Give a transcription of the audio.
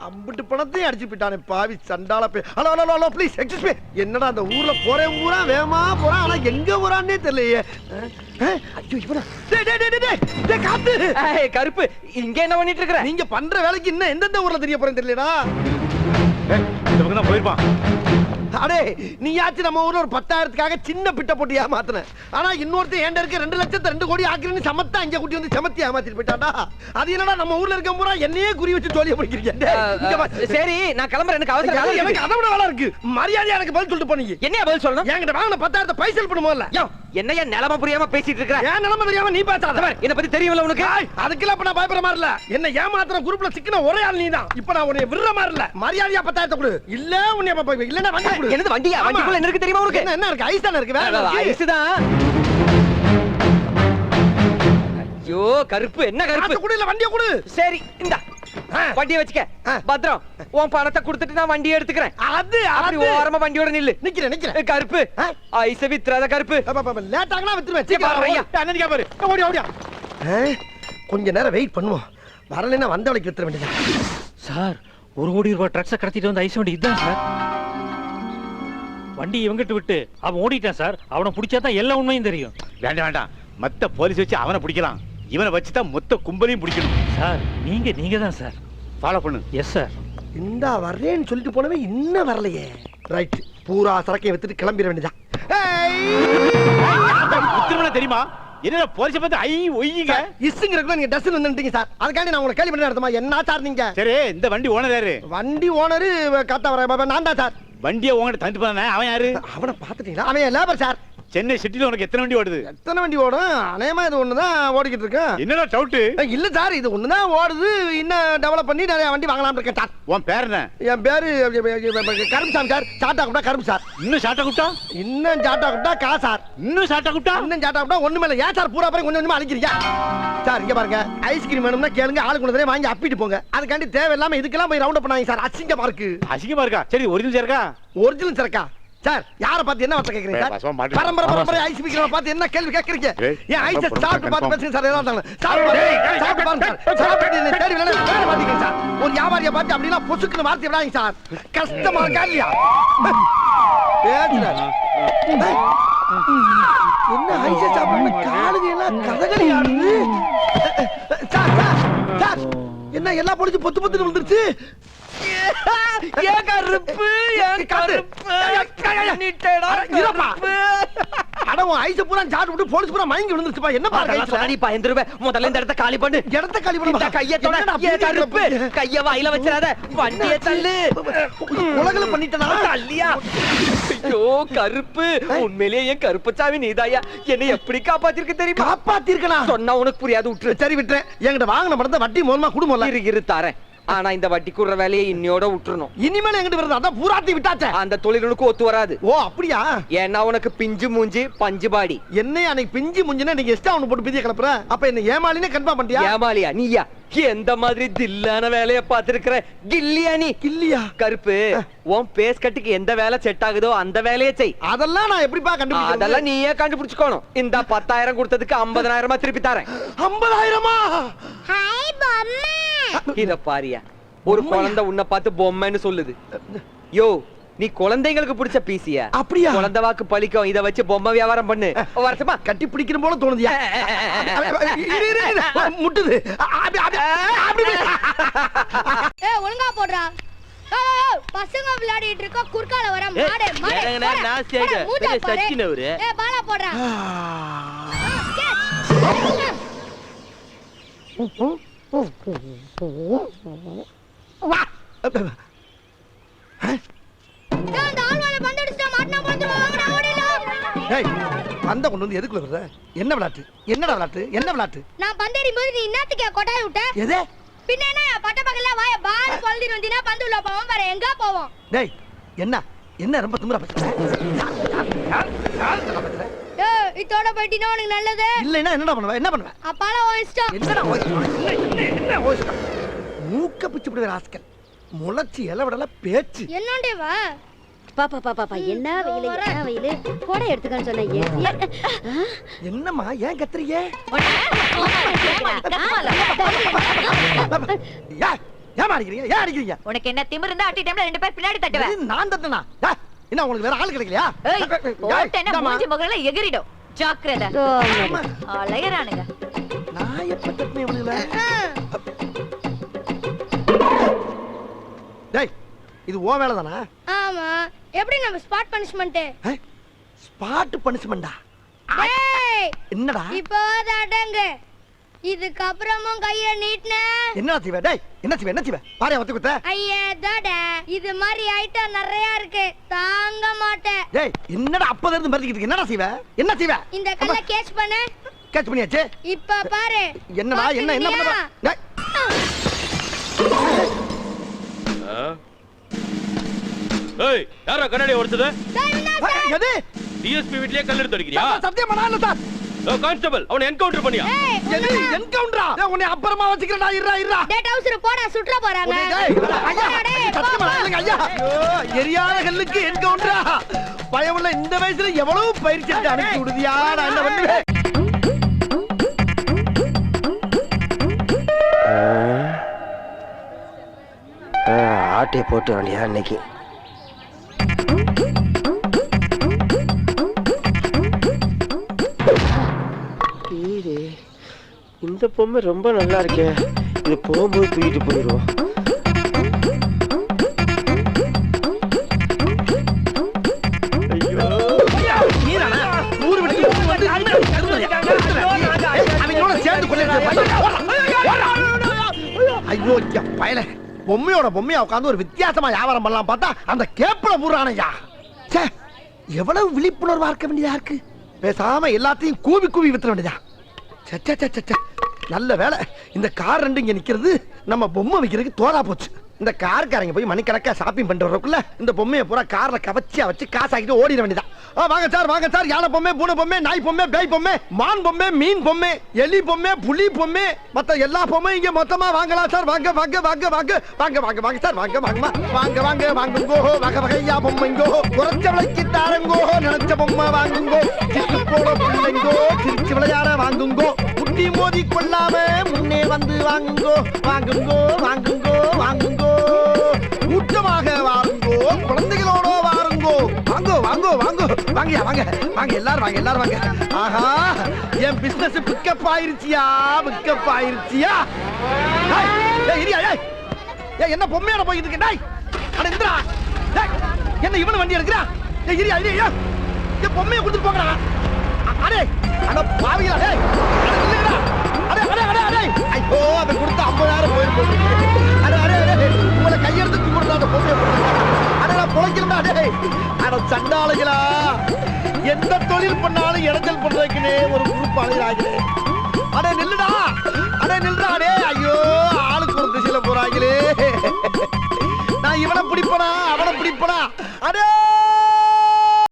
அம்பிட்டு பணத்தையும் அடிச்சு போயிட்டானே பாவி சண்டால பே. Hello hello hello please excuse me. என்னடா அந்த ஊர்ல போறேன் ஊரா வேகமா போறான், ஆனா எங்க போறான்னே தெரியலையே. ஐயோ இவனா. டேய் டேய் டேய் டேய் டேய் காத்து. ஏய் கருப்பு, இங்க என்ன பண்ணிட்டு இருக்கற? நீங்க பண்ற வேலைக்கு இன்னும் எந்தெந்த ஊர்ல தெரிய போறேன்னு தெரியலடா. இந்த பக்கம் தான் போயிருப்பான். அடே நீயாச்சும் நம்ம ஊர்ல ஒரு 10,000க்காக சின்ன பிட்ட போட்டு ஏமாத்துன. ஆனா இன்னொருத்தன் ஏண்ட இருக்க 2 லட்சத்தை 2 கோடி ஆக்குறேன்னு சமத்தா அங்க குட்டி வந்து சமத்தி ஏமாத்திட்டு போயிட்டாடா. அது என்னடா நம்ம ஊர்ல இருக்க பூரா என்னையே குறி வச்சு தோலிய பிடிக்கிறீங்க. சரி நான் கிளம்புறேன், எனக்கு அவசரம். எனக்கு அதை விட வேலை இருக்கு. மரியாதையா எனக்கு பதில் சொல்லிட்டு போனீங்க. என்ன பதில் சொல்லணும்? என்கிட்ட வாங்கின 10,000 பைசல் பண்ணுமோல. என்னையா நிலம புரியாம பேசிட்டு இருக்க? ஏன் நிலம தெரியாம நீ பேசாத. என்ன பத்தி தெரியும்ல உனக்கு? அதுக்கெல்லாம் இப்ப நான் பயப்படுற மாதிரி இல்ல. என்ன ஏமாத்துற குரூப்ல சிக்கின ஒரே ஆள் நீதான். இப்ப நான் உன்னை விடுற மாதிரி இல்ல. மரியாதையா 10,000 கொடு. இல்ல உன்னை இல்லன்னா வண்டி கொடு. என்னது வண்டியா? வண்டிக்குள்ள என்ன இருக்கு தெரியுமா உனக்கு? என்ன இருக்கு? ஐஸ் தான இருக்கு. வேற ஐஸ் தான். ஐயோ கருப்பு, என்ன கருப்பு? கொடு இல்ல வண்டியை கொடு. சரி இந்தா வண்டியை வச்சுக்க. பத்ரம், உன் பணத்தை கொடுத்துட்டு நான் வண்டியை எடுத்துக்கிறேன். அது அப்படி ஓரமா வண்டியோட நில்லு. நிக்கிறேன். கருப்பு ஐஸ வித்துறாத கருப்பு. லேட் ஆகலாம் வித்துருவேன். பாரு ஓடி ஓடியா. கொஞ்ச நேரம் வெயிட் பண்ணுவோம். வரலைன்னா வந்த வழிக்கு வித்துற வேண்டியது. சார் 1 கோடி ரூபாய் ட்ரக்ஸை கடத்திட்டு வந்து ஐஸ் வண்டி இதுதான் சார். வண்டி இவங்கிட்ட விட்டு அவன் ஓடிட்டான் சார். அவனை பிடிச்சாதான் எல்லா உண்மையும் தெரியும். வேண்டாம் வேண்டாம், மத்த போலீஸ் வச்சு அவனை பிடிக்கலாம். இவனை வச்சுதான் மொத்த கும்பலையும் பிடிக்கணும். சார் நீங்க தான் சார். ஃபாலோ பண்ணு. Yes sir. இந்த வர்றேன்னு சொல்லிட்டு போனவே இன்னும் வரலையே. ரைட், பூரா சரக்கையை வித்துட்டு கிளம்பிட வேண்டியதான். தெரியுமா என்ன போலீஸ் பார்த்து ஐ ஒய்யுங்க இஸ்ங்கிறதுக்கு நீங்க டஸ்ட் வந்துட்டீங்க சார். அதுக்காண்டி நான் உங்களை கேள்வி பண்ணி நடத்துமா? என்ன சார் நீங்க? சரி, இந்த வண்டி ஓனர் யாரு? வண்டி ஓனரு கத்த வர நான் தான் சார். வண்டியை உங்ககிட்ட தந்துட்டு போனே அவன் யாரு? அவனை பாத்துட்டீங்களா? அவன் லேபர் சார். சென்னை சிட்டில உனக்கு எத்தனை வண்டி ஓடுது? எத்தனை வண்டி ஓடும்? அநேகமா இது ஒண்ணுதான் ஓடிக்கிட்டு இருக்கு. என்னடா டவுட்? இல்ல சார், இது ஒண்ணுதான் ஓடுது. இன்னும் டெவலப் பண்ணி நிறைய வண்டி வாங்கலாம் இருக்கேன் சார். உன் பேர் என்ன? என் பேரு கரும்சாமி சார். சாட்டா கூப்பிட்டா கரும் சார். இன்னும் சாட்டா கூப்பிட்டா? இன்னும் சாட்டா கூப்பிட்டா கா சார். இன்னும் சாட்டா கூப்பிட்டா? இன்னும் சாட்டா கூப்பிட்டா ஒண்ணுமே இல்ல. ஏன் சார் பூரா பேரும் கொஞ்சம் கொஞ்சமா அழிக்கிறீங்க சார்? இங்க பாருங்க, ஐஸ்கிரீம் வேணும்னா கேளுங்க, ஆளுக்கு ஒன்று வாங்கி அப்பிட்டு போங்க. அதுக்காண்டி தேவையில்லாம இதுக்கெல்லாம் போய் ரவுண்ட் அப் பண்ணாங்க சார். அசிங்கமா இருக்கு. அசிங்கமா இருக்கா? சரி, ஒரிஜினல் இருக்கா? ஒரிஜினல் சரக்கா சார்? யாரை பார்த்து என்ன வார்த்தை கேக்குறீங்க சார்? பரம்பரை ஐஸ் விக்கிறவங்க பார்த்து என்ன கேள்வி கேக்குறீங்க? ஏன் ஐஸ் சாப்பிட்டு பார்த்து பேசுங்க சார். ஏதாவது சாப்பிட்டு பாருங்க சார். சாப்பிட்டு தேடி வேலை பாத்தீங்க சார். ஒரு வியாபாரியை பார்த்து அப்படின்னா பொசுக்குன்னு வார்த்தை விடாதீங்க சார். கஷ்டமா இருக்கா இல்லையா? என்ன ஐஸ் சாப்பிட்டு காலுங்க எல்லாம் கதகளி ஆடுது சார். சார் என்ன எல்லாம் பொடிச்சு பொத்து பொத்துன்னு வந்துருச்சு? உண்மையிலேயே கருப்பசாமி நீதாயா என்னை எப்படி காப்பாத்திருக்க தெரியுமா? காப்பாத்திருக்கா சொன்னா உனக்கு புரியாது. விட்டுரு. சரி விட்டுறேன். என்கிட்ட வாங்கின படத்தை வட்டி மூலமா குடும்பம் இரு தாரேன். ஆனா இந்த வட்டி குடுற வேலையை இன்னையோட விட்டுறணும். இனிமேல் எங்கிட்ட வருது அதான் பூராத்தி விட்டாச்சே. அந்த தொழிலுக்கு ஒத்து வராது. ஓ அப்படியா? ஏன்னா உனக்கு பிஞ்சு மூஞ்சி பஞ்சு பாடி. என்ன அன்னைக்கு பிஞ்சு மூஞ்சினா நீங்க எக்ஸ்ட்ரா ஒன்னு போட்டு பிதிய கிளப்புற. அப்ப என்ன ஏமாலினே கன்ஃபார்ம் பண்ணிட்டியா? ஏமாலியா நீயா? எந்த மாதிரி தில்லான வேலைய பாத்துருக்கிற கில்லியா நீ? கில்லியா? கருப்பு, உன் பேஸ் கட்டுக்கு எந்த வேலை செட் ஆகுதோ அந்த வேலையை செய். அதெல்லாம் நான் எப்படிப்பா கண்டுபிடிச்சேன்? அதெல்லாம் நீயே கண்டுபிடிச்சுக்கணும். இந்த 10,000 கொடுத்ததுக்கு 50,000 திருப்பி தரேன். 50,000? ஹாய் பொம்மை. இத பாரியா, ஒரு குழந்தை உன்னை பார்த்து பொம்மைன்னு சொல்லுது. யோ, நீ குழந்தைங்களுக்கு பிடிச்ச பீசியா? அப்படியா? குழந்தை வாக்கு பழிக்கும். இத வச்சு பொம்மை வியாபாரம் பண்ணு. வருஷமா கட்டி பிடிக்கிற போல தோணுதியா? முட்டுது. ஒழுங்கா போடுறா. பசங்க விளையாடிட்டு இருக்க குறுக்கால வர மாடே மாடே. நான் சேக பெரிய சச்சினவரு. பாலா போடுறா. பந்த கொண்டு வந்து எதுக்குள்ள வர்ற? என்ன விளையாட்டு? என்னடா விளையாட்டு? என்ன விளையாட்டு? நான் பந்தேறியும் போது நீ என்னத்துக்கு கொட்டாய் விட்ட? எது? பின்ன என்ன பட்ட பகல்ல வாய பால் கொல்லிட்டு வந்தினா பந்து உள்ள போவோம். வேற எங்க போவோம்? டேய் என்ன என்ன ரொம்ப திமிரா பேசுற? ஏய் இதோட போய்டினா உனக்கு நல்லது. இல்லனா என்னடா பண்ணுவ? என்ன பண்ணுவ? அப்பால ஓயிஸ்டா. என்னடா என்ன ஓயிஸ்டா? மூக்க பிச்சு விடுற ராஸ்கல். முளச்சி எலவடல பேச்சு. என்னண்டே வா? பாப்பா என்ன வெயிலு கோடை எடுத்துக்கன்னு சொன்னீங்க. என்னம்மா ஏன் கத்துறீங்க? ஏன் அடிக்கிறீங்க ஏன் அடிக்கிறீங்க உனக்கு என்ன திமிரு இருந்தா அட்டி டைம்ல 2 பேர் பின்னாடி தட்டுவேன். இது நான் தட்டனா என்ன உங்களுக்கு வேற ஆள் கிடைக்கலையா ஏய் போட்ட என்ன மூஞ்சி முகல எகிரிடும். ஜாக்கிரதை. அலையறானுங்க. நான் எப்ப தட்டினே இவனுங்கள டேய் இது ஓ வேலை தானா ஆமா எப்படி நம்ம ஸ்பாட் பனிஷ்மென்ட் ஸ்பாட் பனிஷ்மெண்டா டேய் என்னடா இப்போ அடங்க இதுக்கு அப்புறமும் கைய நீட்ன என்ன செய்வே டேய் என்ன செய்வே பாரு வந்து குத்த ஐயே தடா இது மாதிரி ஐட்டம் நிறைய இருக்கு தாங்க மாட்டேன் டேய் என்னடா அப்பத இருந்து மறந்துக்கிட்டு இருக்க என்னடா செய்வே என்ன செய்வே இந்த கல்ல கேட்ச் பண்ணு கேட்ச் பண்ணியாச்சு இப்ப பாரு என்னடா என்ன பண்ண டேய் ஏய் யாரா கண்ணாடி உடைச்சது? எது டிஎஸ்பி வீட்லயே கல் எடுத்து அடிக்கறியா? சத்தியம் பண்ணால சார் கான்ஸ்டபிள் அவனை என்கவுண்டர் பண்ணியா? எது என்கவுண்டரா உன்னை அப்புறமா வச்சுக்கிறடா இருடா டேட் ஹவுஸ்ல போடா சுற்ற போறாங்க டேய் ஐயா சத்தியம் பண்ணால ஐயா எரியாத கல்லுக்கு என்கவுண்டரா பயமுள்ள இந்த வயசுல எவ்வளவு பயிற்சி எடுத்து அனுப்பி விடுதியா நான் என்ன பண்ணுவேன் ஆட்டைய போட்டு வேண்டியா இன்னைக்கு இந்த பொம்மை ரொம்ப நல்லா இருக்கே இது போகும்போது தூக்கிட்டு போயிடுவோம் ஐயோ பயல பொம்மையோட பொம்மையா உட்காந்து ஒரு வித்தியாசமா வியாபாரம் பண்ணலாம் பார்த்தா அந்த கேப்ல பூரானையா எவ்வளவு விழிப்புணர்வா இருக்க வேண்டியதா இருக்கு பேசாம எல்லாத்தையும் கூவி கூவி வித்துற வேண்டியதா நல்ல வேலை இந்த கார் ரெண்டு இங்க நிக்கிறது நம்ம பொம்மை வைக்கிறதுக்கு தோதா போச்சு இந்த கார்காரங்க போய் மணிக்கணக்கா ஷாப்பிங் பண்ணிட்டு வரக்குள்ள இந்த பொம்மையை பூரா கார்ல கவச்சியா வச்சு காசாக்கிட்டு ஓடிட வேண்டியதான் வாங்க சார் யானை பொம்மை பூனை பொம்மை நாய் பொம்மை பேய் பொம்மை மான் பொம்மை மீன் பொம்மை எலி பொம்மை புலி பொம்மை மத்த எல்லா பொம்மையும் இங்க மொத்தமா வாங்கலாம் சார் வாங்க சார் வாங்குங்கோ வகை வகையா பொம்மைங்கோ குறைச்ச விலைக்கு தாரங்கோ நினைச்ச பொம்மை வாங்குங்கோ சிட்டு போட பிள்ளைங்கோ திருச்சி விளையாட வாங்குங்கோ முட்டி மோதி கொள்ளாம முன்னே வந்து வாங்குங்கோ கூட்டமாக வாருங்கோ குழந்தைகளோட வாருங்கோ வாங்க எல்லாரும் வாங்க ஆஹா என் பிசினஸ் பிக்கப் ஆயிருச்சியா என்ன பொம்மையோட போயிட்டு இருக்க டேய் அட இந்திரா டேய் என்ன இவன வண்டி எடுக்கறா டேய் இரியா என் பொம்மையை கொடுத்து போங்கடா அடே அட பாவியா டேய் அடே ஐயோ அத கொடுத்து 50000 போயிருக்கு அடே உங்களை கையெடுத்து கும்பிடுறா அந்த பொம்மையை அட நான் பொழைக்கிறேன்டா டேய் அட சண்டாளங்களா எந்த தொழில் பண்ணாலும் இடைஞ்சல் பண்றதுக்குனே ஒரு குரூப் அழைறாங்களே அடே நில்லுடா அடே ஐயோ ஆளுக்கு ஒரு திசையில போறாங்களே நான் இவனை பிடிப்பனா அவனை பிடிப்பனா அடே